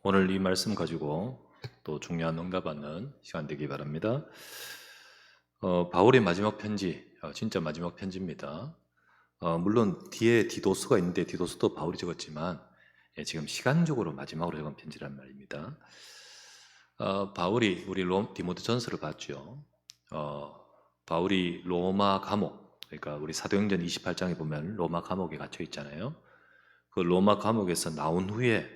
오늘 이 말씀 가지고 또 중요한 응답받는 시간 되기 바랍니다. 바울의 마지막 편지, 진짜 마지막 편지입니다. 물론 뒤에 디도스가 있는데 디도스도 바울이 적었지만 지금 시간적으로 마지막으로 적은 편지란 말입니다. 바울이 우리 디모데전서를 봤죠. 바울이 로마 감옥, 그러니까 우리 사도행전 28장에 보면 로마 감옥에 갇혀 있잖아요. 그 로마 감옥에서 나온 후에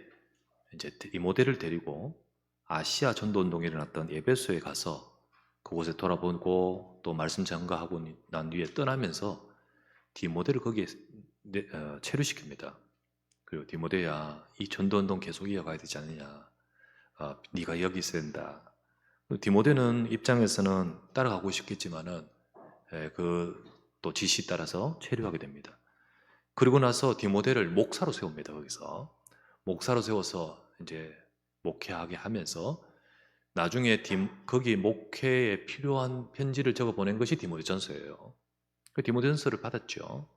이제 디모데를 데리고 아시아 전도운동이 일어났던 에베소에 가서 그곳에 돌아보고 또 말씀 전가하고 난 뒤에 떠나면서 디모데를 거기에 체류시킵니다. 그리고 디모데야, 이 전도운동 계속 이어가야 되지 않느냐. 네가 여기 있어야 된다. 디모데는 입장에서는 따라가고 싶겠지만은 그 또 지시 따라서 체류하게 됩니다. 그리고 나서 디모데를 목사로 세웁니다. 거기서 목사로 세워서 이제 목회하게 하면서 나중에 거기 목회에 필요한 편지를 적어 보낸 것이 디모데전서예요. 그 디모데전서를 받았죠.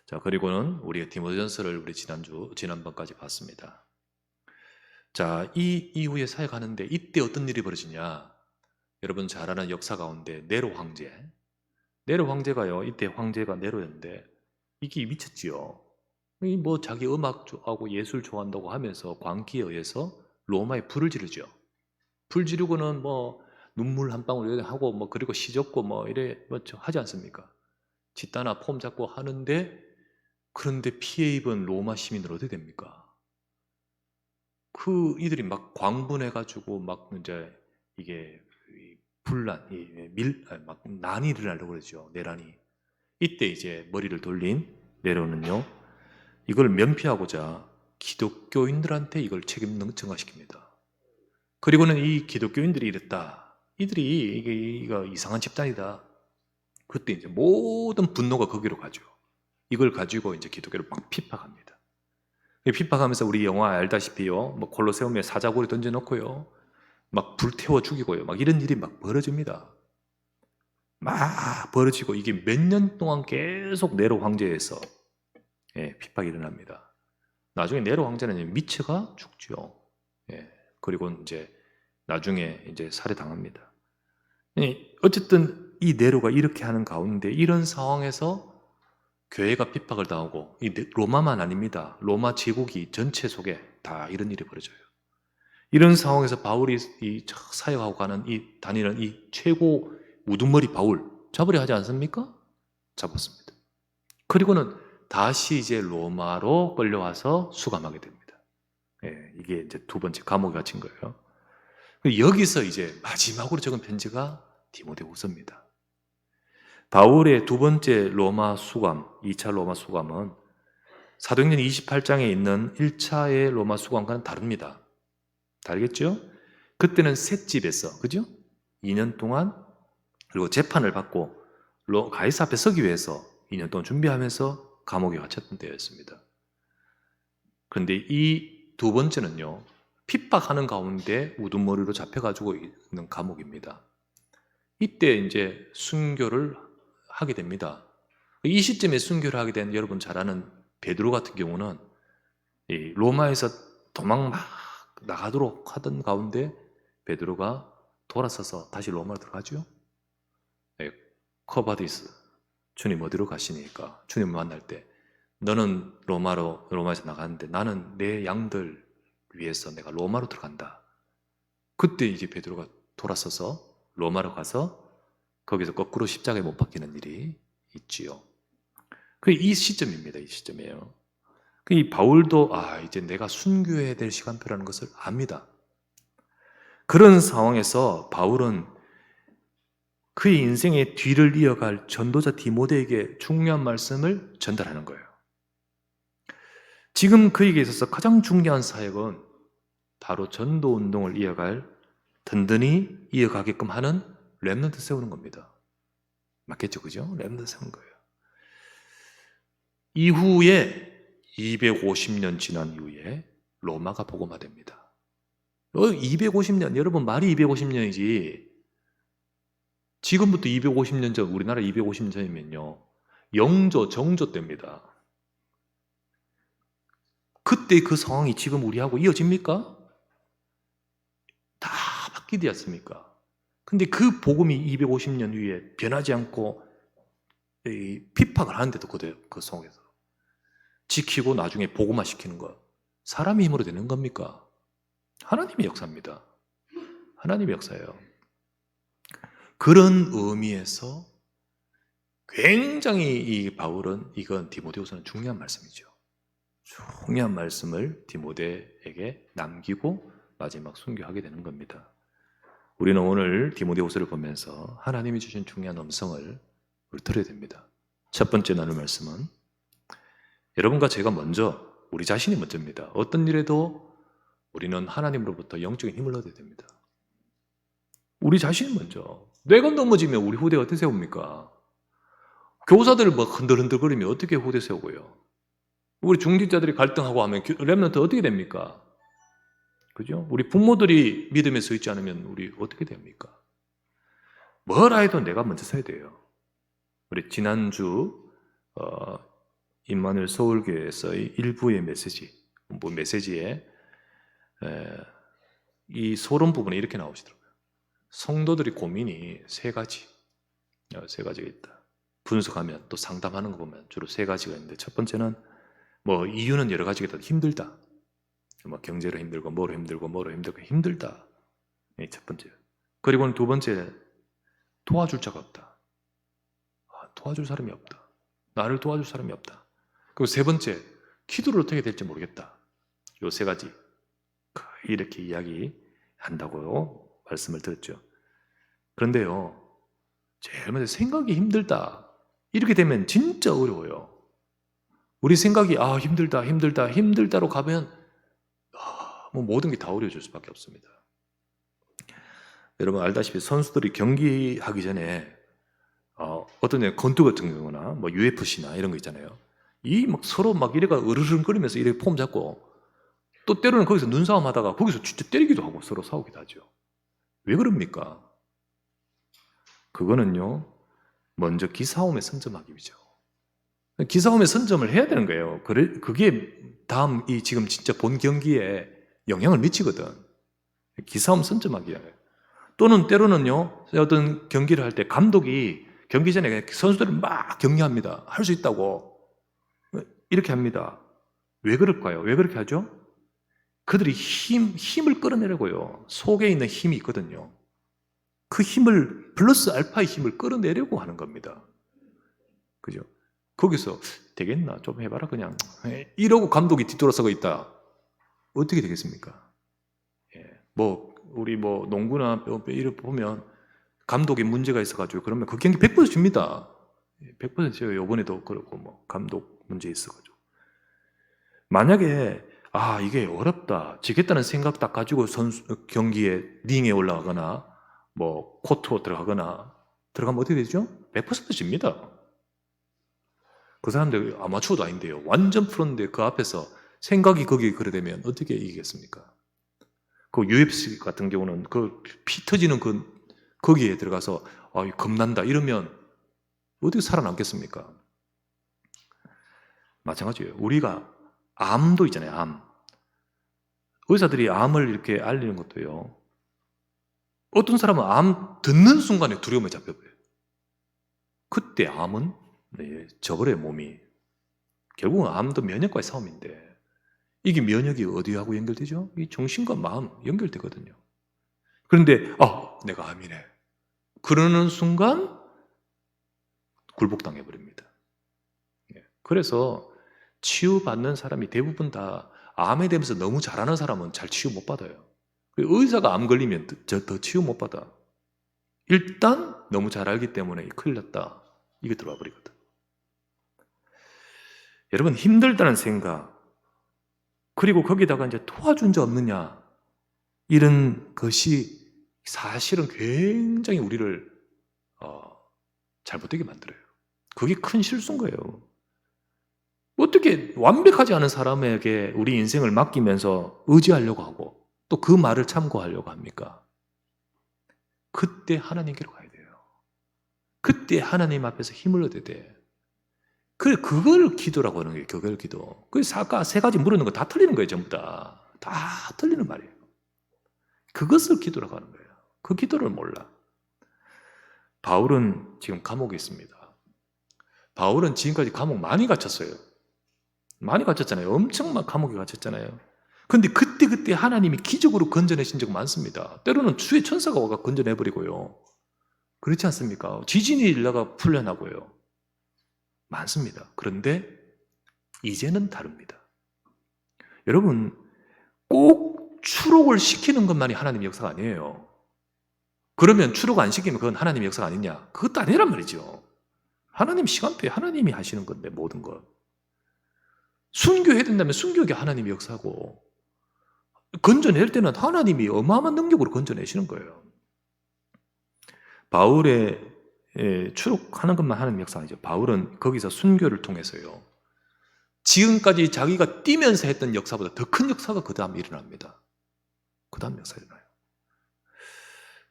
자, 그리고는 우리가 디모데전서를 우리 지난번까지 봤습니다. 자, 이 이후에 사역하는데 이때 어떤 일이 벌어지냐? 여러분 잘 아는 역사 가운데 네로 황제. 네로 황제가요. 이때 황제가 네로였는데 이게 미쳤지요. 뭐 자기 음악 좋아하고 예술 좋아한다고 하면서 광기에 의해서 로마에 불을 지르죠. 불 지르고는 뭐 눈물 한 방울 하고 뭐 그리고 시젓고 뭐 이래 뭐 하지 않습니까? 짓다나 폼 잡고 하는데 그런데 피해 입은 로마 시민들 어떻게 됩니까? 그 이들이 막 광분해가지고 막 이제 이게 분란, 막 난이 일어나려고 그러죠. 내란이. 이때 이제 머리를 돌린 네로는요. 이걸 면피하고자 기독교인들한테 이걸 책임 전가시킵니다. 그리고는 이 기독교인들이 이랬다. 이들이 이거 이상한 집단이다. 그때 이제 모든 분노가 거기로 가죠. 이걸 가지고 이제 기독교를 막 핍박합니다. 핍박하면서 우리 영화 알다시피요. 뭐 콜로세움에 사자고리 던져놓고요. 막 불태워 죽이고요. 막 이런 일이 막 벌어집니다. 막 벌어지고 이게 몇 년 동안 계속 네로 황제에서 핍박이 일어납니다. 나중에 네로 황제는 미쳐가 죽죠. 그리고 이제 나중에 이제 살해당합니다. 어쨌든 이 네로가 이렇게 하는 가운데 이런 상황에서 교회가 핍박을 당하고 이 로마만 아닙니다. 로마 제국이 전체 속에 다 이런 일이 벌어져요. 이런 상황에서 바울이 사역하고 다니는 이 최고 우두머리 바울 잡으려 하지 않습니까? 잡았습니다. 그리고는 다시 이제 로마로 끌려와서 수감하게 됩니다. 이게 이제 두 번째 감옥에 갇힌 거예요. 여기서 이제 마지막으로 적은 편지가 디모데후서입니다. 바울의 두 번째 로마 수감, 2차 로마 수감은 사도행전 28장에 있는 1차의 로마 수감과는 다릅니다. 다르겠죠? 그때는 셋집에서, 그죠? 2년 동안 그리고 재판을 받고 가이사 앞에 서기 위해서 2년 동안 준비하면서 감옥에 갇혔던 때였습니다. 그런데 이 두 번째는요, 핍박하는 가운데 우두머리로 잡혀가지고 있는 감옥입니다. 이때 이제 순교를 하게 됩니다. 이 시점에 순교를 하게 된 여러분 잘 아는 베드로 같은 경우는 로마에서 도망 막 나가도록 하던 가운데 베드로가 돌아서서 다시 로마로 들어가죠. 커바디스, 주님 어디로 가시니까 주님 만날 때 너는 로마에서 나가는데 나는 내 양들 위해서 내가 로마로 들어간다. 그때 이제 베드로가 돌아서서 로마로 가서 거기서 거꾸로 십자가에 못 박히는 일이 있지요. 이 시점입니다. 이 시점이에요. 이 바울도 이제 내가 순교해야 될 시간표라는 것을 압니다. 그런 상황에서 바울은 그의 인생의 뒤를 이어갈 전도자 디모데에게 중요한 말씀을 전달하는 거예요. 지금 그에게 있어서 가장 중요한 사역은 바로 전도운동을 든든히 이어가게끔 하는 렘넌트 세우는 겁니다. 맞겠죠? 그죠? 렘넌트 세우는 거예요. 이후에 250년 지난 이후에 로마가 복음화됩니다. 250년, 여러분 말이 250년이지 지금부터 250년 전, 우리나라 250년 전이면요 정조 때입니다. 그때 그 상황이 지금 우리하고 이어집니까? 다 바뀌었습니까? 근데 그 복음이 250년 후에 변하지 않고 핍박을 하는데도 그 속에서 지키고 나중에 복음화 시키는 것, 사람의 힘으로 되는 겁니까? 하나님의 역사입니다. 하나님의 역사예요. 그런 의미에서 굉장히 이 바울은 이건 디모데후서는 중요한 말씀이죠. 중요한 말씀을 디모데에게 남기고 마지막 순교하게 되는 겁니다. 우리는 오늘 디모데후서를 보면서 하나님이 주신 중요한 음성을 들어야 됩니다. 첫 번째 나눌 말씀은 여러분과 제가 먼저, 우리 자신이 먼저입니다. 어떤 일에도 우리는 하나님으로부터 영적인 힘을 얻어야 됩니다. 우리 자신이 먼저. 뇌가 넘어지면 우리 후대가 어떻게 세웁니까? 교사들 흔들흔들거리면 어떻게 후대 세우고요? 우리 중직자들이 갈등하고 하면 렘넌트 어떻게 됩니까? 그죠? 우리 부모들이 믿음에 서 있지 않으면 우리 어떻게 됩니까? 뭐라 해도 내가 먼저 서야 돼요. 우리 지난주 임마누엘 서울교회에서의 일부의 메시지에 이 소론 부분에 이렇게 나오시더라고요. 성도들이 고민이 세 가지가 있다. 분석하면 또 상담하는 거 보면 주로 세 가지가 있는데 첫 번째는 이유는 여러 가지겠다. 힘들다. 경제로 힘들고 뭐로 힘들고 힘들다. 첫 번째. 그리고는 두 번째, 도와줄 자가 없다. 도와줄 사람이 없다. 나를 도와줄 사람이 없다. 그리고 세 번째, 기도를 어떻게 될지 모르겠다. 요 세 가지 이렇게 이야기한다고요 말씀을 드렸죠. 그런데요, 제일 먼저 생각이 힘들다. 이렇게 되면 진짜 어려워요. 우리 생각이 힘들다로 가면 모든 게 다 어려워질 수밖에 없습니다. 여러분 알다시피 선수들이 경기하기 전에 어떤 애 권투 같은 경우나 UFC나 이런 거 있잖아요. 서로 이래가 으르렁거리면서 이렇게 폼 잡고 또 때로는 거기서 눈싸움 하다가 거기서 진짜 때리기도 하고 서로 싸우기도 하죠. 왜 그럽니까? 그거는요, 먼저 기싸움에 선점하기 위해서. 기싸움에 선점을 해야 되는 거예요. 그게 다음 지금 진짜 본 경기에 영향을 미치거든. 기싸움 선점하기 위해. 또는 때로는요, 어떤 경기를 할 때 감독이 경기 전에 선수들을 막 격려합니다. 할 수 있다고. 이렇게 합니다. 왜 그럴까요? 왜 그렇게 하죠? 그들이 힘을 끌어내려고요. 속에 있는 힘이 있거든요. 그 힘을, 플러스 알파의 힘을 끌어내려고 하는 겁니다. 그죠? 거기서 되겠나? 좀 해봐라, 그냥. 이러고 감독이 뒤돌아서고 있다. 어떻게 되겠습니까? 우리 농구나 이렇게 보면 감독이 문제가 있어가지고 그러면 그 경기 100% 집니다. 100%요. 이번에도 그렇고 감독 문제 있어가지고. 만약에 이게 어렵다, 지겠다는 생각 딱 가지고 경기에 링에 올라가거나 코트로 들어가면 어떻게 되죠? 100% 집니다. 그 사람들 아마추어도 아닌데요. 완전 프로인데 그 앞에서 생각이 거기에 그래 되면 어떻게 이기겠습니까? 그 UFC 같은 경우는 그 피 터지는 거기에 들어가서 겁난다 이러면 어떻게 살아남겠습니까? 마찬가지예요. 우리가 암도 있잖아요. 암. 의사들이 암을 이렇게 알리는 것도요. 어떤 사람은 암 듣는 순간에 두려움에 잡혀버려요. 그때 암은 저버려요, 몸이. 결국은 암도 면역과의 싸움인데 이게 면역이 어디하고 연결되죠? 이 정신과 마음 연결되거든요. 그런데 내가 암이네. 그러는 순간 굴복당해버립니다. 그래서 치유받는 사람이 대부분 다 암에 대해서 너무 잘 아는 사람은 잘 치유 못 받아요. 의사가 암 걸리면 더 치유 못 받아. 일단 너무 잘 알기 때문에 큰일 났다. 이게 들어와 버리거든. 여러분 힘들다는 생각, 그리고 거기다가 이제 도와준 자 없느냐, 이런 것이 사실은 굉장히 우리를 잘못되게 만들어요. 그게 큰 실수인 거예요. 어떻게 완벽하지 않은 사람에게 우리 인생을 맡기면서 의지하려고 하고 또 그 말을 참고하려고 합니까? 그때 하나님께로 가야 돼요. 그때 하나님 앞에서 힘을 얻어야 돼. 그래, 그걸 기도라고 하는 거예요. 그걸 기도. 그래서 아까 세 가지 물었는 거 다 틀리는 거예요. 전부 다. 다 틀리는 말이에요. 그것을 기도라고 하는 거예요. 그 기도를 몰라. 바울은 지금 감옥에 있습니다. 바울은 지금까지 감옥 많이 갇혔어요. 많이 갇혔잖아요. 엄청 막 감옥에 갇혔잖아요. 근데 그때 하나님이 기적으로 건져내신 적 많습니다. 때로는 주의 천사가 와가 건져내버리고요. 그렇지 않습니까? 지진이 일어나가 풀려나고요. 많습니다. 그런데 이제는 다릅니다. 여러분, 꼭 추록을 시키는 것만이 하나님의 역사가 아니에요. 그러면 추록 안 시키면 그건 하나님의 역사가 아니냐? 그것도 아니란 말이죠. 하나님 시간표에 하나님이 하시는 건데, 모든 것. 순교해야 된다면 순교가 하나님의 역사고, 건져낼 때는 하나님이 어마어마한 능력으로 건져내시는 거예요. 바울의 추록하는 것만 하나님의 역사가 아니죠. 바울은 거기서 순교를 통해서요, 지금까지 자기가 뛰면서 했던 역사보다 더 큰 역사가 그 다음에 일어납니다. 그 다음 역사가 일어나요.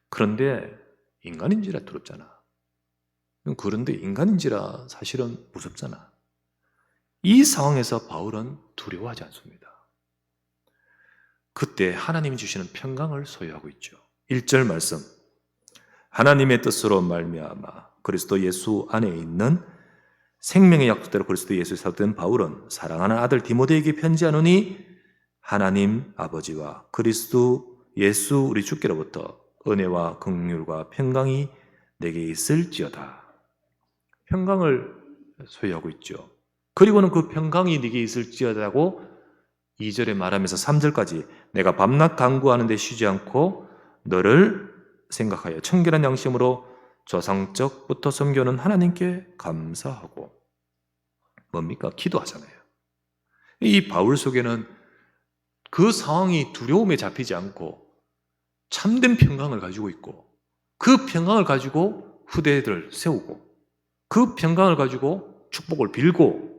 그런데 인간인지라 두렵잖아. 그런데 인간인지라 사실은 무섭잖아. 이 상황에서 바울은 두려워하지 않습니다. 그때 하나님이 주시는 평강을 소유하고 있죠. 1절 말씀, 하나님의 뜻으로 말미암아 그리스도 예수 안에 있는 생명의 약속대로 그리스도 예수에 살던 바울은 사랑하는 아들 디모데에게 편지하노니 하나님 아버지와 그리스도 예수 우리 주께로부터 은혜와 긍휼과 평강이 내게 있을지어다. 평강을 소유하고 있죠. 그리고는 그 평강이 네게 있을지어다고 2절에 말하면서 3절까지 내가 밤낮 간구하는 데 쉬지 않고 너를 생각하여 청결한 양심으로 조상적부터 섬겨는 하나님께 감사하고, 뭡니까? 기도하잖아요. 이 바울 속에는 그 상황이 두려움에 잡히지 않고 참된 평강을 가지고 있고, 그 평강을 가지고 후대들을 세우고, 그 평강을 가지고 축복을 빌고,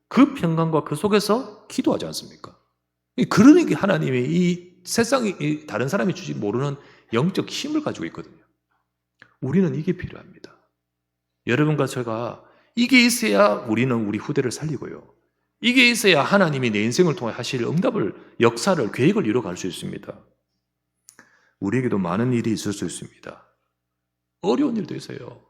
그 평강과 그 속에서 기도하지 않습니까? 그러니까 하나님이 이 세상이 다른 사람이 주지 모르는 영적 힘을 가지고 있거든요. 우리는 이게 필요합니다. 여러분과 제가 이게 있어야 우리는 우리 후대를 살리고요, 이게 있어야 하나님이 내 인생을 통해 하실 응답을, 역사를, 계획을 이뤄갈 수 있습니다. 우리에게도 많은 일이 있을 수 있습니다. 어려운 일도 있어요.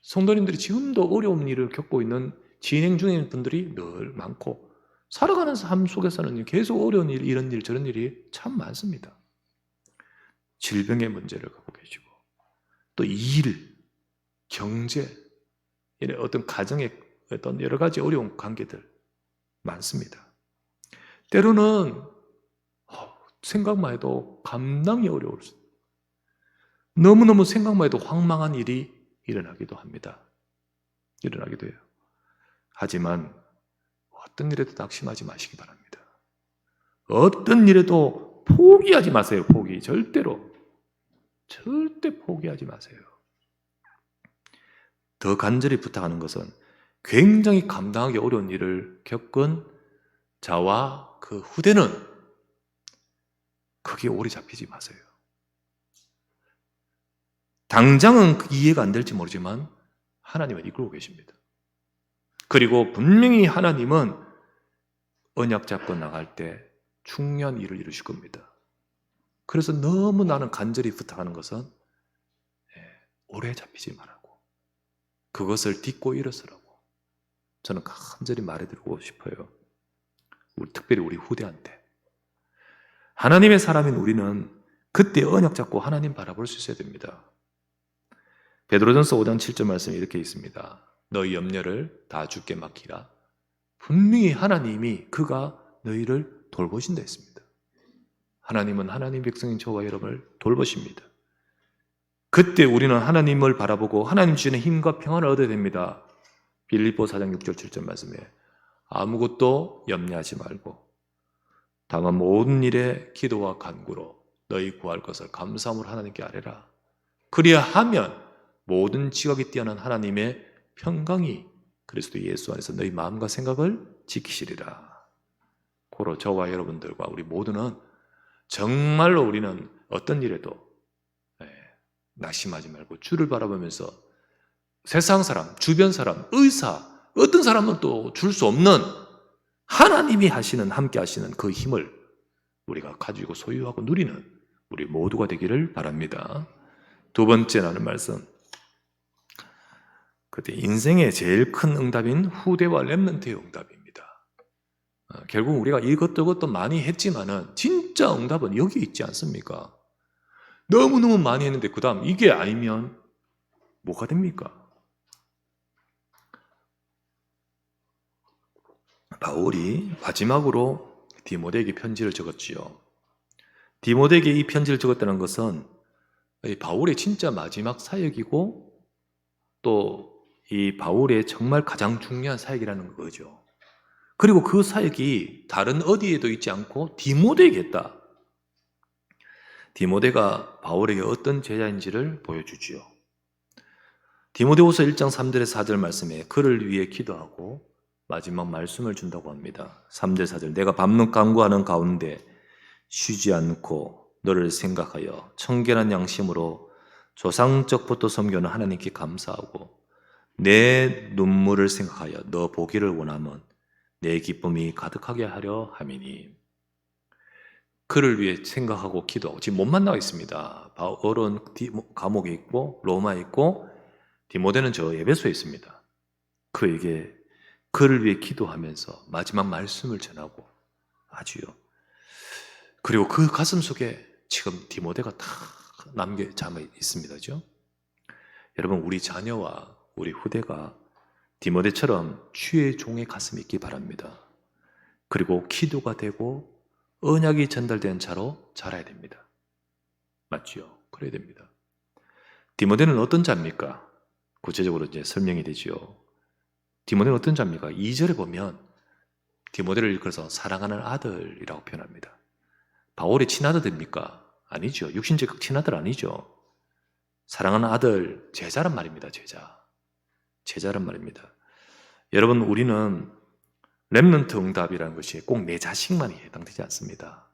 성도님들이 지금도 어려운 일을 겪고 있는, 진행 중인 분들이 늘 많고, 살아가는 삶 속에서는 계속 어려운 일, 이런 일, 저런 일이 참 많습니다. 질병의 문제를 갖고 계시고, 또 일, 경제, 이런 어떤 가정의 어떤 여러 가지 어려운 관계들 많습니다. 때로는 생각만 해도 감당이 어려울 수, 너무너무 생각만 해도 황망한 일이 일어나기도 합니다. 일어나기도 해요. 하지만 어떤 일에도 낙심하지 마시기 바랍니다. 어떤 일에도 포기하지 마세요. 포기. 절대로. 절대 포기하지 마세요. 더 간절히 부탁하는 것은 굉장히 감당하기 어려운 일을 겪은 자와 그 후대는 거기에 오래 잡히지 마세요. 당장은 이해가 안 될지 모르지만 하나님은 이끌고 계십니다. 그리고 분명히 하나님은 언약 잡고 나갈 때 중요한 일을 이루실 겁니다. 그래서 너무 나는 간절히 부탁하는 것은 오래 잡히지 말라고, 그것을 딛고 일어서라고 저는 간절히 말해드리고 싶어요. 특별히 우리 후대한테. 하나님의 사람인 우리는 그때 언약 잡고 하나님 바라볼 수 있어야 됩니다. 베드로전서 5장 7절 말씀이 이렇게 있습니다. 너희 염려를 다 주께 맡기라. 분명히 하나님이 그가 너희를 돌보신다 했습니다. 하나님은 하나님 백성인 저와 여러분을 돌보십니다. 그때 우리는 하나님을 바라보고 하나님 주시는 힘과 평안을 얻어야 됩니다. 빌립보 4장 6절 7절 말씀에 아무것도 염려하지 말고 다만 모든 일에 기도와 간구로 너희 구할 것을 감사함으로 하나님께 아뢰라. 그리야 하면 모든 지각이 뛰어난 하나님의 평강이 그리스도 예수 안에서 너희 마음과 생각을 지키시리라. 고로 저와 여러분들과 우리 모두는 정말로 우리는 어떤 일에도 낙심하지 말고 주를 바라보면서 세상 사람, 주변 사람, 의사, 어떤 사람은 또 줄 수 없는 하나님이 하시는, 함께 하시는 그 힘을 우리가 가지고 소유하고 누리는 우리 모두가 되기를 바랍니다. 두 번째 나는 말씀, 그때 인생의 제일 큰 응답인 후대와 렘넌트의 응답입니다. 결국 우리가 이것저것 많이 했지만은 진짜 응답은 여기 있지 않습니까? 너무너무 많이 했는데 그 다음 이게 아니면 뭐가 됩니까? 바울이 마지막으로 디모데에게 편지를 적었지요. 디모데에게 이 편지를 적었다는 것은 바울의 진짜 마지막 사역이고 또 이 바울의 정말 가장 중요한 사역이라는 거죠. 그리고 그 사역이 다른 어디에도 있지 않고 디모데에게 했다. 디모데가 바울에게 어떤 제자인지를 보여주지요. 디모데후서 1장 3절에 4절 말씀에 그를 위해 기도하고 마지막 말씀을 준다고 합니다. 3절 4절 내가 밤낮 간구하는 가운데 쉬지 않고 너를 생각하여 청결한 양심으로 조상적부터 섬겨는 하나님께 감사하고 내 눈물을 생각하여 너 보기를 원하면 내 기쁨이 가득하게 하려 함이니. 그를 위해 생각하고 기도하고 지금 못 만나고 있습니다. 바울은 감옥에 있고 로마에 있고 디모데는 저 에베소에 있습니다. 그에게 그를 위해 기도하면서 마지막 말씀을 전하고 하지요. 그리고 그 가슴 속에 지금 디모데가 다 잠어 있습니다죠. 여러분, 우리 자녀와 우리 후대가 디모데처럼 주의 종의 가슴이 있기 바랍니다. 그리고 기도가 되고 언약이 전달된 자로 자라야 됩니다. 맞지요? 그래야 됩니다. 디모데는 어떤 자입니까? 구체적으로 이제 설명이 되지요. 디모데는 어떤 자입니까? 2절에 보면 디모데를 일컬어서 사랑하는 아들이라고 표현합니다. 바울의 친아들입니까? 아니죠. 육신적 친아들 아니죠. 사랑하는 아들, 제자란 말입니다. 제자란 말입니다. 여러분, 우리는 렘넌트 응답이라는 것이 꼭 내 자식만이 해당되지 않습니다.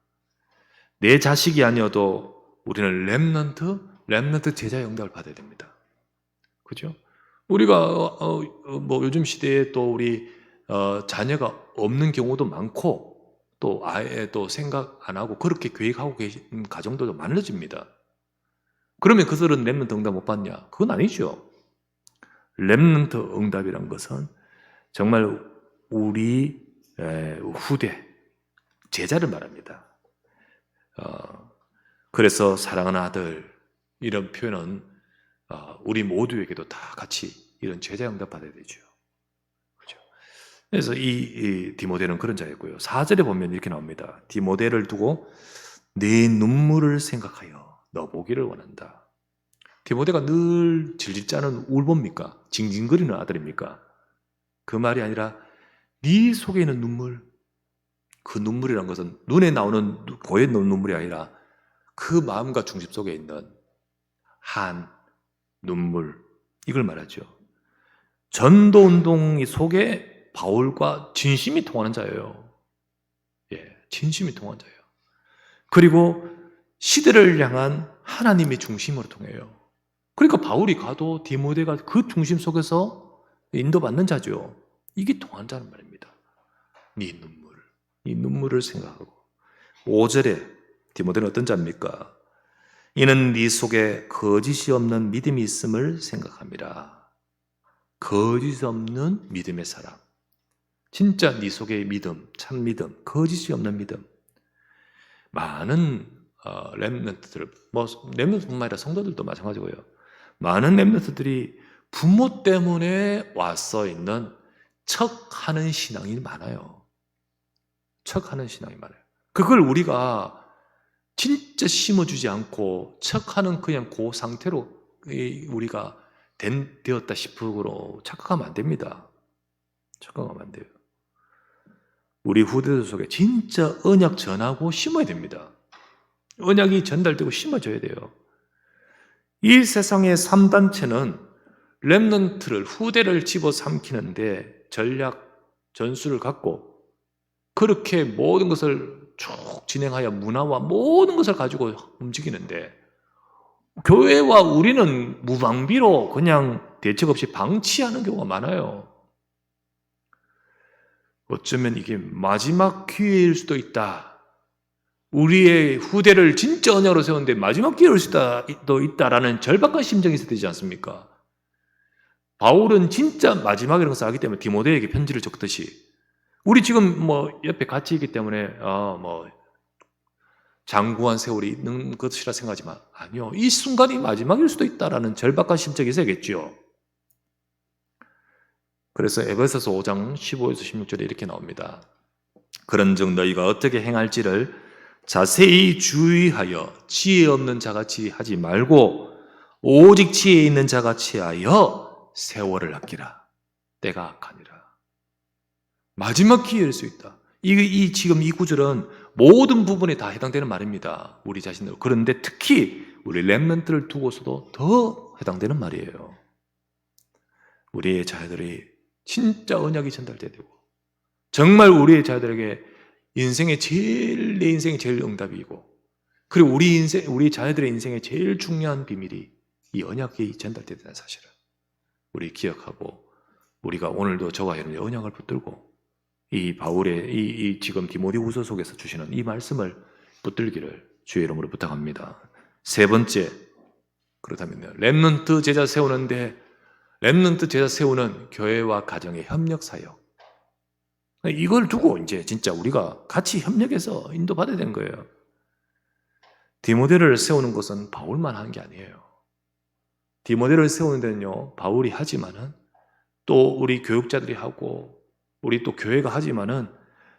내 자식이 아니어도 우리는 렘넌트 제자의 응답을 받아야 됩니다. 그죠? 우리가 뭐 요즘 시대에 또 우리 자녀가 없는 경우도 많고 또 아예 또 생각 안 하고 그렇게 계획하고 계신 가정들도 많아집니다. 그러면 그들은 렘넌트 응답 못 받냐? 그건 아니죠. 렘넌트 응답이란 것은 정말 우리 후대, 제자를 말합니다. 그래서 사랑하는 아들 이런 표현은 우리 모두에게도 다 같이 이런 제자 응답 받아야 되죠. 그렇죠? 그래서 이 디모데는 그런 자였고요. 4절에 보면 이렇게 나옵니다. 디모데를 두고 네 눈물을 생각하여 너 보기를 원한다. 디모데가 늘 질질 짜는 울봅니까? 징징거리는 아들입니까? 그 말이 아니라 네 속에 있는 눈물, 그 눈물이란 것은 눈에 나오는 고에 나오는 눈물이 아니라 그 마음과 중심 속에 있는 한 눈물, 이걸 말하죠. 전도운동 속에 바울과 진심이 통하는 자예요. 예, 진심이 통한 자예요. 그리고 시대를 향한 하나님의 중심으로 통해요. 그러니까 바울이 가도 디모데가 그 중심 속에서 인도받는 자죠. 이게 통한 자는 말입니다. 네 눈물을 생각하고. 5절에 디모데는 어떤 자입니까? 이는 네 속에 거짓이 없는 믿음이 있음을 생각합니다. 거짓 없는 믿음의 사람. 진짜 네 속의 믿음, 참 믿음, 거짓이 없는 믿음. 많은 렘넌트들, 렘넌트뿐만 아니라 성도들도 마찬가지고요. 많은 렘넌트들이 부모 때문에 왔어 있는 척하는 신앙이 많아요. 척하는 신앙이 많아요. 그걸 우리가 진짜 심어주지 않고 척하는 그냥 그 상태로 우리가 되었다 싶으로 착각하면 안 됩니다. 착각하면 안 돼요. 우리 후대들 속에 진짜 언약 전하고 심어야 됩니다. 언약이 전달되고 심어져야 돼요. 이 세상의 3단체는 렘넌트를, 후대를 집어삼키는데 전략, 전술을 갖고 그렇게 모든 것을 쭉 진행하여 문화와 모든 것을 가지고 움직이는데 교회와 우리는 무방비로 그냥 대책 없이 방치하는 경우가 많아요. 어쩌면 이게 마지막 기회일 수도 있다. 우리의 후대를 진짜 언약으로 세웠는데 마지막 기회일 수도 있다라는 절박한 심정이 있어야 되지 않습니까? 바울은 진짜 마지막이라는 것을 알기 때문에 디모데에게 편지를 적듯이 우리 지금 뭐 옆에 같이 있기 때문에 뭐 장구한 세월이 있는 것이라 생각하지만 아니요. 이 순간이 마지막일 수도 있다라는 절박한 심정이 있어야겠죠. 그래서 에베소서 5장 15에서 16절에 이렇게 나옵니다. 그런즉 너희가 어떻게 행할지를 자세히 주의하여 지혜 없는 자같이 하지 말고 오직 지혜 있는 자같이 하여 세월을 아끼라. 때가 악하니라. 마지막 기회일 수 있다. 지금 이 구절은 모든 부분에 다 해당되는 말입니다. 우리 자신들. 그런데 특히 우리 렘넌트를 두고서도 더 해당되는 말이에요. 우리의 자녀들이 진짜 언약이 전달돼야 되고 정말 우리의 자녀들에게 내 인생의 제일 응답이고 그리고 우리 자녀들의 인생의 제일 중요한 비밀이 이 언약이 전달돼야 되는 사실을 우리 기억하고 우리가 오늘도 저와 여러분의 언약을 붙들고 이 바울의 이 지금 디모데후서 속에서 주시는 이 말씀을 붙들기를 주의 이름으로 부탁합니다. 세 번째, 그렇다면요. 렘넌트 제자 세우는 교회와 가정의 협력 사역. 이걸 두고 이제 진짜 우리가 같이 협력해서 인도받아야 되는 거예요. 디모데를 세우는 것은 바울만 하는 게 아니에요. 디모데를 세우는 데는요, 바울이 하지만은 또 우리 교육자들이 하고 우리 또 교회가 하지만은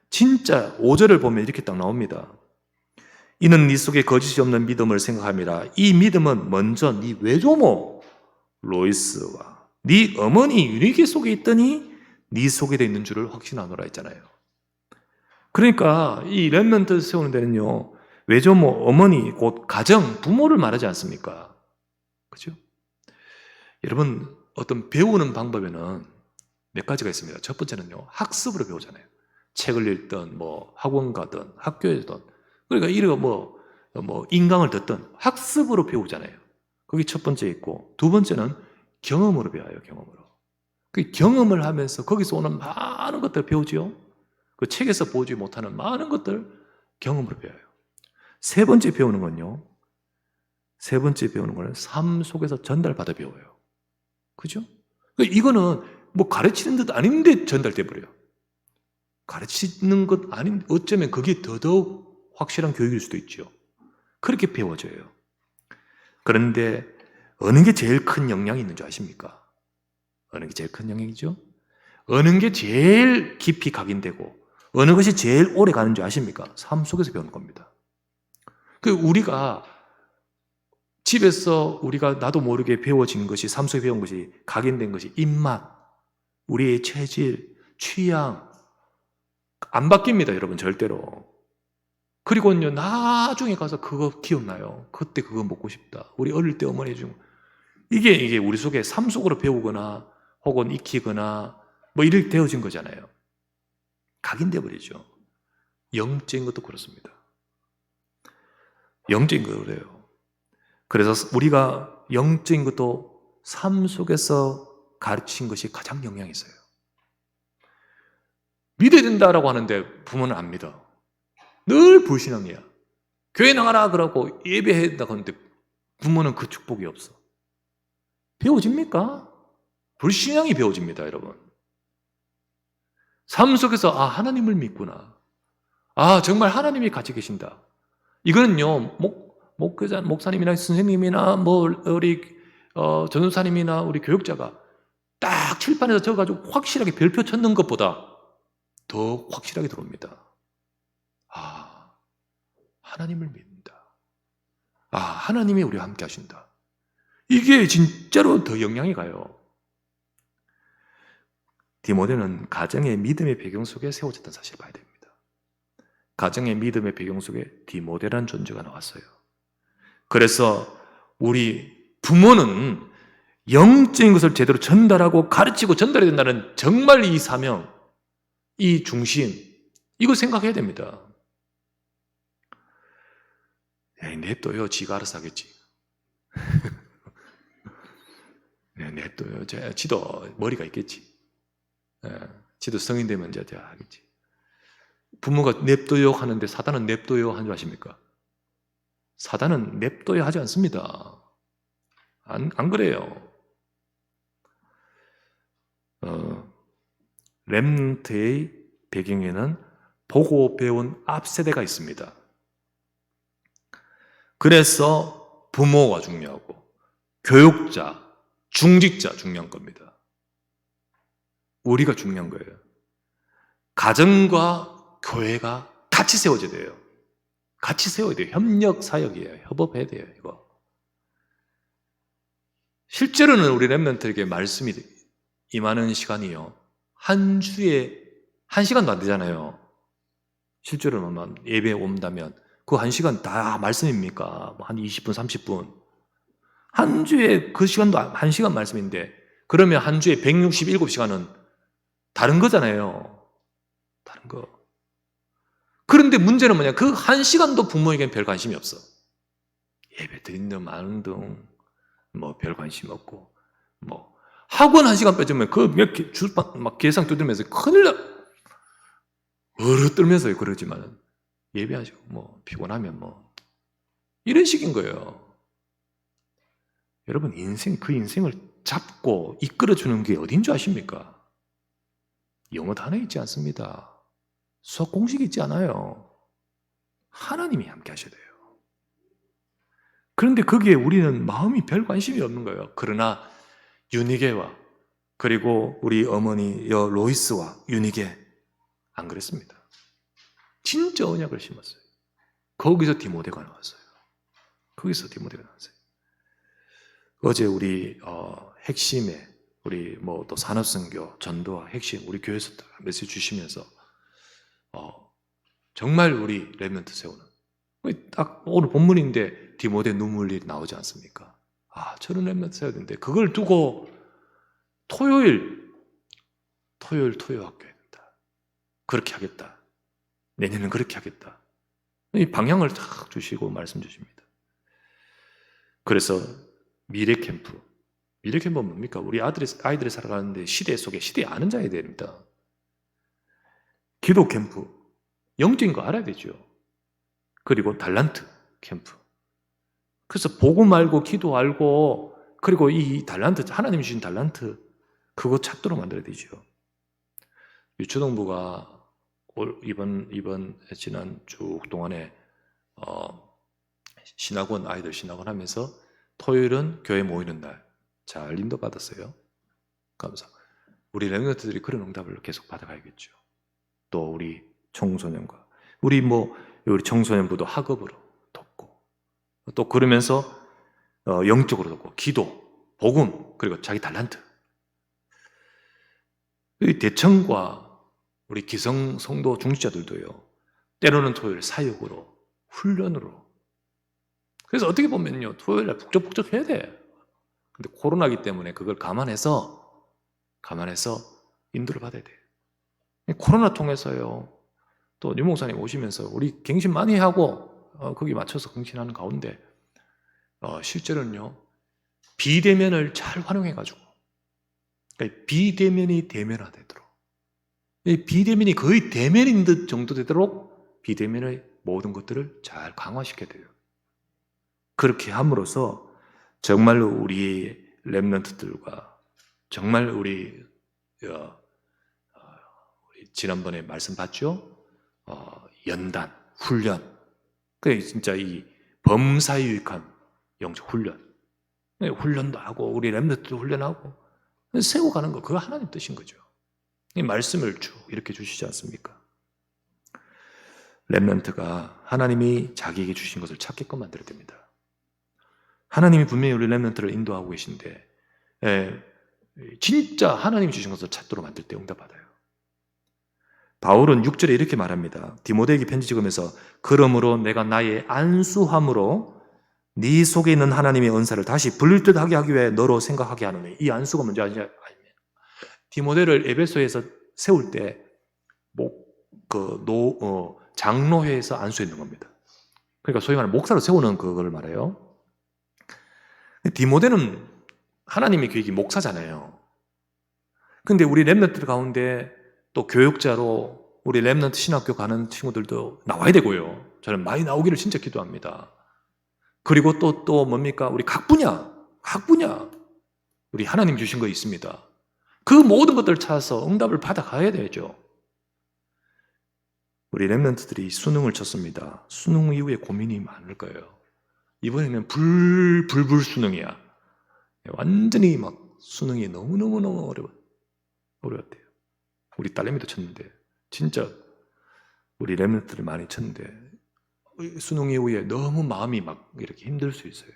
진짜 5절을 보면 이렇게 딱 나옵니다. 이는 네 속에 거짓이 없는 믿음을 생각함이라. 이 믿음은 먼저 네 외조모 로이스와 네 어머니 유니게 속에 있더니 네 속에도 있는 줄을 확신하노라 했잖아요. 그러니까 이 렘넌트 세우는 데는요, 외조모, 어머니, 곧 가정, 부모를 말하지 않습니까? 그죠? 여러분, 어떤 배우는 방법에는 몇 가지가 있습니다. 첫 번째는요, 학습으로 배우잖아요. 책을 읽든, 학원 가든, 학교에든. 그러니까 이런 인강을 듣든 학습으로 배우잖아요. 그게 첫 번째 있고, 두 번째는 경험으로 배워요, 경험으로. 그 경험을 하면서 거기서 오는 많은 것들 배우지요. 그 책에서 보지 못하는 많은 것들 경험으로 배워요. 세 번째 배우는 건요, 삶 속에서 전달받아 배워요. 그죠? 이거는 가르치는 듯 아닌데 전달돼 버려요. 가르치는 것 아닌, 어쩌면 그게 더더욱 확실한 교육일 수도 있죠. 그렇게 배워져요. 그런데 어느 게 제일 큰 영향이 있는 줄 아십니까? 어느 게 제일 큰 영향이죠? 어느 게 제일 깊이 각인되고 어느 것이 제일 오래 가는 줄 아십니까? 삶 속에서 배우는 겁니다. 우리가 집에서 우리가 나도 모르게 배워진 것이, 삶 속에 배운 것이, 각인된 것이 입맛, 우리의 체질, 취향 안 바뀝니다, 여러분, 절대로. 그리고는요, 나중에 가서 그거 기억나요. 그때 그거 먹고 싶다. 우리 어릴 때 어머니 해준 이게 우리 속에 삶 속으로 배우거나 혹은 익히거나 이렇게 되어진 거잖아요. 각인돼 버리죠. 영적인 것도 그렇습니다. 영적인 것도 그래요. 그래서 우리가 영적인 것도 삶 속에서 가르친 것이 가장 영향이 있어요. 믿어야 된다라고 하는데 부모는 안 믿어. 늘 불신앙이야. 교회 나가라 그러고 예배해야 된다고 하는데 부모는 그 축복이 없어. 배워집니까? 불신앙이 배워집니다, 여러분. 삶 속에서 하나님을 믿구나. 정말 하나님이 같이 계신다. 이거는요, 목사님이나 선생님이나 우리 전도사님이나 우리 교육자가 딱 칠판에서 적어가지고 확실하게 별표 쳤는 것보다 더 확실하게 들어옵니다. 하나님을 믿는다. 하나님이 우리와 함께 하신다. 이게 진짜로 더 영향이 가요. 디모데는 가정의 믿음의 배경 속에 세워졌다는 사실을 봐야 됩니다. 가정의 믿음의 배경 속에 디모데라는 존재가 나왔어요. 그래서 우리 부모는 영적인 것을 제대로 전달하고 가르치고 전달해야 된다는 정말 이 사명, 이 중심, 이거 생각해야 됩니다. 냅둬요. 지가 알아서 하겠지. 냅둬요. 지도 머리가 있겠지. 지도 성인 되면 이제 알겠지. 부모가 냅둬요 하는데 사단은 냅둬요 하는 줄 아십니까? 사단은 냅둬요 하지 않습니다. 안 그래요. 렘넌트의 배경에는 보고 배운 앞세대가 있습니다. 그래서 부모가 중요하고 교육자, 중직자 중요한 겁니다. 우리가 중요한 거예요. 가정과 교회가 같이 세워져야 돼요. 같이 세워야 돼요. 협력 사역이에요. 협업해야 돼요. 이거. 실제로는 우리 렘넌트에게 말씀이 임하는 시간이요. 한 주에 1시간도 안 되잖아요. 실제로는 예배 온다면 그 1시간 다 말씀입니까? 한 20분, 30분. 한 주에 그 시간도 1시간 말씀인데 그러면 한 주에 167시간은 다른 거잖아요. 다른 거. 그런데 문제는 뭐냐? 그 1시간도 부모에겐 별 관심이 없어. 예배 드린 등 많은 등 뭐 별 관심 없고 뭐 학원 1시간 빼주면 그 몇 개 막 계산 두드리면서 큰일 나. 떨면서 그러지만 예배하시고 뭐 피곤하면 뭐 이런 식인 거예요. 여러분 그 인생을 잡고 이끌어주는 게 어딘 줄 아십니까? 영어 단어 있지 않습니다. 수학 공식이 있지 않아요. 하나님이 함께 하셔야 돼요. 그런데 거기에 우리는 마음이 별 관심이 없는 거예요. 그러나 유니게와 그리고 우리 어머니 로이스와 유니게 안 그랬습니다. 진짜 언약을 심었어요. 거기서 디모데가 나왔어요. 어제 우리 핵심에 우리 뭐 또 산업선교 전도와 핵심 우리 교회에서 메시지 주시면서 정말 우리 렘넌트 세우는 딱 오늘 본문인데 디모데 눈물이 나오지 않습니까? 저런 렘넌트 세워야 되는데 그걸 두고 토요일 학교에 된다. 그렇게 하겠다. 내년은 그렇게 하겠다. 이 방향을 딱 주시고 말씀 주십니다. 그래서 미래 캠프는 뭡니까? 우리 아이들이 살아가는데 시대 속에 시대에 아는 자야 됩니다. 기도 캠프, 영적인 거 알아야 되죠. 그리고 달란트 캠프. 그래서 복음 알고 기도 알고 그리고 이 달란트, 하나님이 주신 달란트 그거 찾도록 만들어야 되죠. 유초동부가 이번 지난 쭉 동안에 아이들 신학원 하면서 토요일은 교회 모이는 날 잘 인도받았어요. 감사. 우리 렘넌트들이 그런 응답을 계속 받아가야겠죠. 또 우리 청소년과 우리 청소년부도 학업으로 돕고 또 그러면서 영적으로 돕고 기도, 복음 그리고 자기 달란트. 이 대청과 우리 기성 성도 중직자들도요. 때로는 토요일 사역으로 훈련으로. 그래서 어떻게 보면요 토요일날 북적북적 해야 돼. 근데 코로나기 때문에 그걸 감안해서 인도를 받아야 돼요. 코로나 통해서요. 또 유목사님 오시면서 우리 갱신 많이 하고 거기 맞춰서 갱신하는 가운데 실제로는요. 비대면을 잘 활용해가지고 그러니까 비대면이 대면화되도록 이 비대면이 거의 대면인 듯 정도 되도록 비대면의 모든 것들을 잘 강화시켜야 돼요. 그렇게 함으로써 정말로 우리 렘넌트들과 정말 우리 지난번에 말씀 봤죠? 연단, 훈련. 그게 진짜 이 범사유익한 영적 훈련. 훈련도 하고 우리 렘넌트도 훈련하고 세워가는 거 그거 하나님 뜻인 거죠. 이 말씀을 쭉 이렇게 주시지 않습니까? 렘넌트가 하나님이 자기에게 주신 것을 찾게끔 만들어야 됩니다. 하나님이 분명히 우리 렘넌트를 인도하고 계신데 진짜 하나님이 주신 것을 찾도록 만들 때 응답받아요. 바울은 6절에 이렇게 말합니다. 디모데에게 편지 적으면서 그러므로 내가 나의 안수함으로 네 속에 있는 하나님의 은사를 다시 불릴 듯 하게 하기 위해 너로 생각하게 하노니. 이 안수가 뭔지 아시죠? 디모데를 에베소에서 세울 때 장로회에서 안수했는 겁니다. 그러니까 소위 말하는 목사로 세우는 그걸 말해요. 디모데는 하나님의 계획이 목사잖아요. 근데 우리 렘넌트들 가운데 또 교육자로 우리 렘넌트 신학교 가는 친구들도 나와야 되고요. 저는 많이 나오기를 진짜 기도합니다. 그리고 또 뭡니까? 우리 각 분야 우리 하나님 주신 거 있습니다. 그 모든 것들을 찾아서 응답을 받아가야 되죠. 우리 렘넌트들이 수능을 쳤습니다. 수능 이후에 고민이 많을 거예요. 이번에는 불수능이야. 완전히 막 수능이 너무너무 어려웠대요. 우리 딸내미도 쳤는데 진짜 우리 렘넌트들 많이 쳤는데 수능 이후에 너무 마음이 막 이렇게 힘들 수 있어요.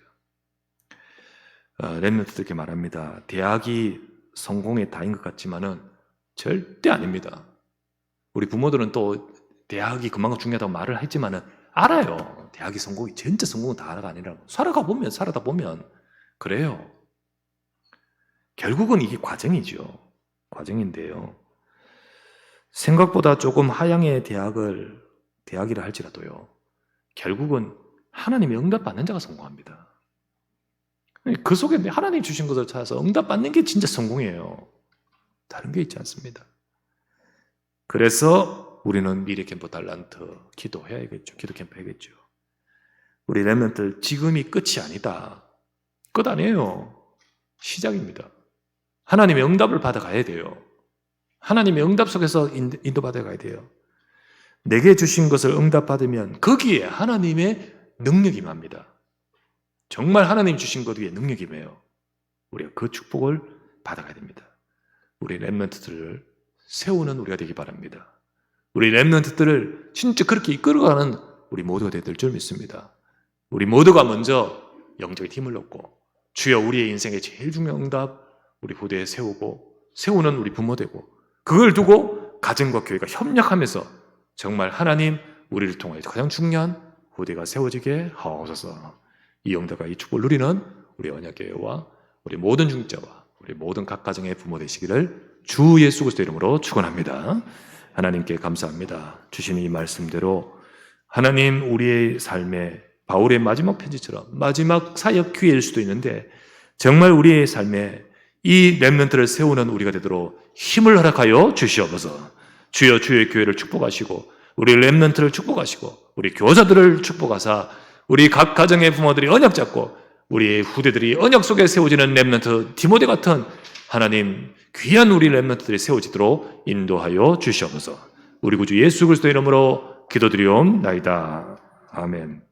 렘넌트들께 말합니다. 대학이 성공의 다인 것 같지만은 절대 아닙니다. 우리 부모들은 또 대학이 그만큼 중요하다고 말을 했지만은 알아요. 대학이 진짜 성공은 다가 아니라고. 살아다 보면 그래요. 결국은 이게 과정이죠. 과정인데요. 생각보다 조금 하향의 대학이라 할지라도요. 결국은 하나님의 응답받는 자가 성공합니다. 그 속에 하나님 주신 것을 찾아서 응답받는 게 진짜 성공이에요. 다른 게 있지 않습니다. 그래서 우리는 미래 캠프 달란트 기도해야겠죠. 기도 캠프 해야겠죠. 우리 렘넌트들 지금이 끝이 아니다. 끝 아니에요. 시작입니다. 하나님의 응답을 받아가야 돼요. 하나님의 응답 속에서 인도받아가야 돼요. 내게 주신 것을 응답받으면 거기에 하나님의 능력이 임합니다. 정말 하나님 주신 것 위에 능력이 임해요. 우리가 그 축복을 받아가야 됩니다. 우리 렘넌트들을 세우는 우리가 되기 바랍니다. 우리 렘넌트들을 진짜 그렇게 이끌어가는 우리 모두가 될 줄 믿습니다. 우리 모두가 먼저 영적인 힘을 얻고 주여 우리의 인생의 제일 중요한 응답 우리 후대에 세우는 우리 부모 되고 그걸 두고 가정과 교회가 협력하면서 정말 하나님 우리를 통하여 가장 중요한 후대가 세워지게 하옵소서. 이 영대가 이 축복을 누리는 우리 언약교회와 우리 모든 중자와 우리 모든 각 가정의 부모 되시기를 주 예수 그리스도 이름으로 축원합니다. 하나님께 감사합니다. 주신 이 말씀대로 하나님 우리의 삶에 바울의 마지막 편지처럼 마지막 사역 기회일 수도 있는데 정말 우리의 삶에 이 렘넌트를 세우는 우리가 되도록 힘을 허락하여 주시옵소서. 주여 주의 교회를 축복하시고 우리 렘넌트를 축복하시고 우리 교사들을 축복하사 우리 각 가정의 부모들이 언약 잡고 우리 후대들이 언약 속에 세워지는 렘넌트 디모데 같은 하나님 귀한 우리 렘넌트들이 세워지도록 인도하여 주시옵소서. 우리 구주 예수 그리스도 이름으로 기도드리옵나이다. 아멘.